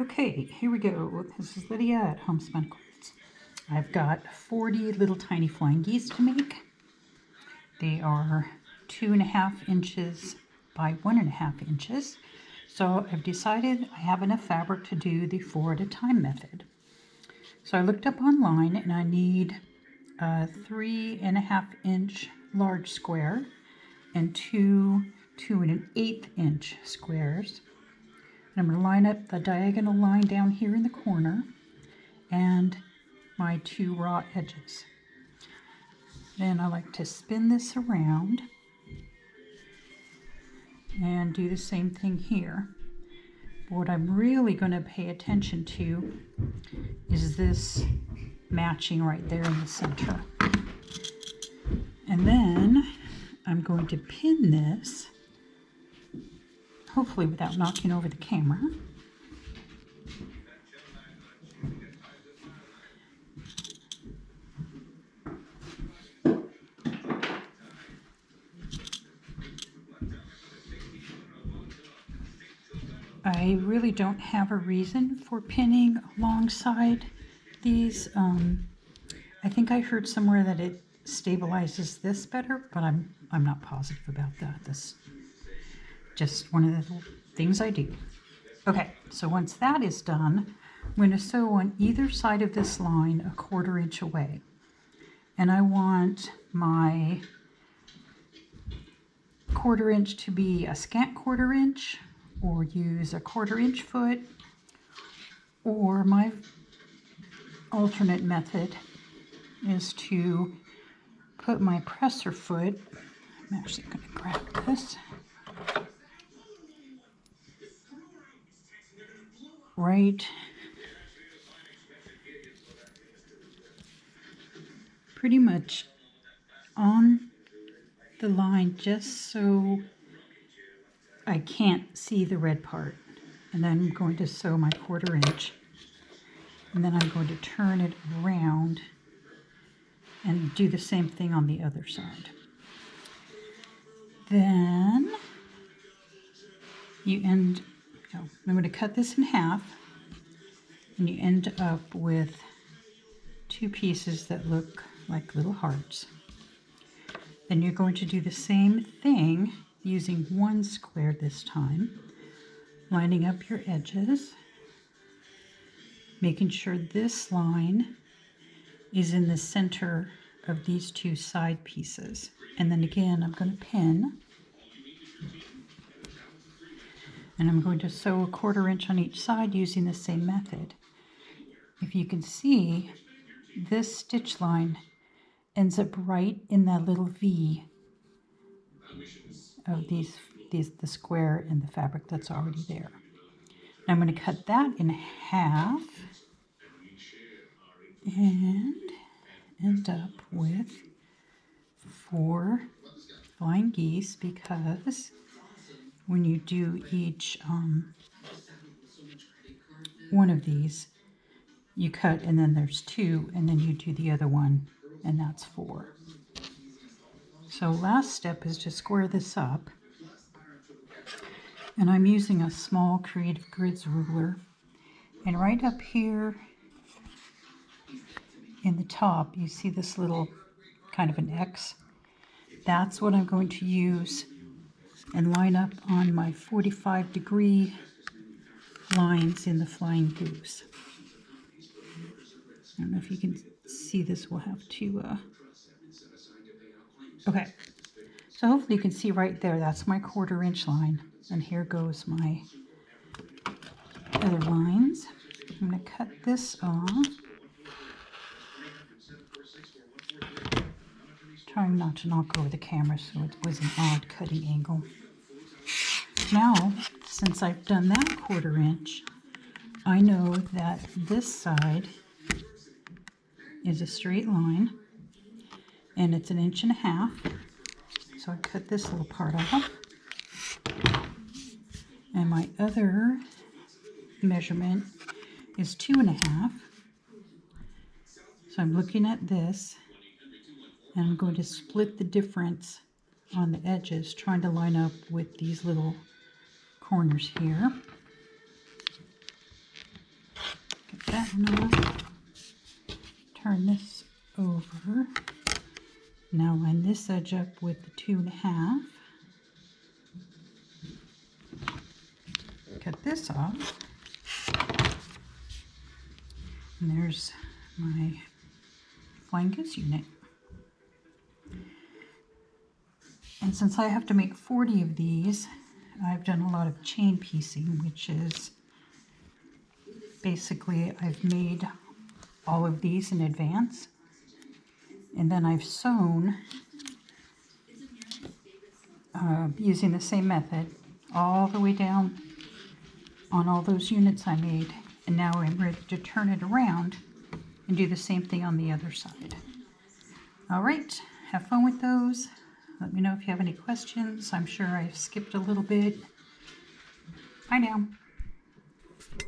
Okay, here we go. This is Lydia at Homespun Quilts. I've got 40 little tiny flying geese to make. They are 2.5 inches by 1.5 inches. So I've decided I have enough fabric to do the 4 at a time method. So I looked up online and I need a 3.5 inch large square and two 2 1/8 inch squares. I'm going to line up the diagonal line down here in the corner and my 2 raw edges. Then I like to spin this around and do the same thing here. But what I'm really going to pay attention to is this matching right there in the center. And then I'm going to pin this, hopefully without knocking over the camera. I really don't have a reason for pinning alongside these. I think I heard somewhere that it stabilizes this better, but I'm not positive about that. That's just one of the things I do. Okay, so once that is done, I'm going to sew on either side of this line 1/4 inch away. And I want my 1/4 inch to be a scant 1/4 inch, or use a 1/4 inch foot, or my alternate method is to put my presser foot, I'm actually going to grab this, right pretty much on the line, just so I can't see the red part. And then I'm going to sew my 1/4 inch, and then I'm going to turn it around and do the same thing on the other side. Then I'm going to cut this in half, and you end up with 2 pieces that look like little hearts. Then you're going to do the same thing using 1 square this time, lining up your edges, making sure this line is in the center of these 2 side pieces. And then again, I'm going to pin, and I'm going to sew 1/4 inch on each side using the same method. If you can see, this stitch line ends up right in that little V of the square and the fabric that's already there. Now I'm going to cut that in half and end up with 4 flying geese, because when you do each one of these, you cut and then there's 2, and then you do the other one, and that's 4. So last step is to square this up, and I'm using a small Creative Grids ruler, and right up here in the top you see this little kind of an X. That's what I'm going to use and line up on my 45-degree lines in the flying goose. I don't know if you can see this. We'll have to okay, so hopefully you can see right there, that's my 1/4 inch line, and here goes my other lines. I'm going to cut this off, trying not to knock over the camera, so it was an odd cutting angle. Now, since I've done that 1/4 inch, I know that this side is a straight line, and it's 1.5 inches. So I cut this little part off. And my other measurement is 2.5. So I'm looking at this, and I'm going to split the difference on the edges, trying to line up with these little corners here. that, and I'll turn this over. Now line this edge up with the 2.5. Cut this off. And there's my Flying Goose unit. And since I have to make 40 of these, I've done a lot of chain piecing, which is basically I've made all of these in advance, and then I've sewn using the same method all the way down on all those units I made, and now I'm ready to turn it around and do the same thing on the other side. All right, have fun with those. Let me know if you have any questions. I'm sure I've skipped a little bit. Bye now.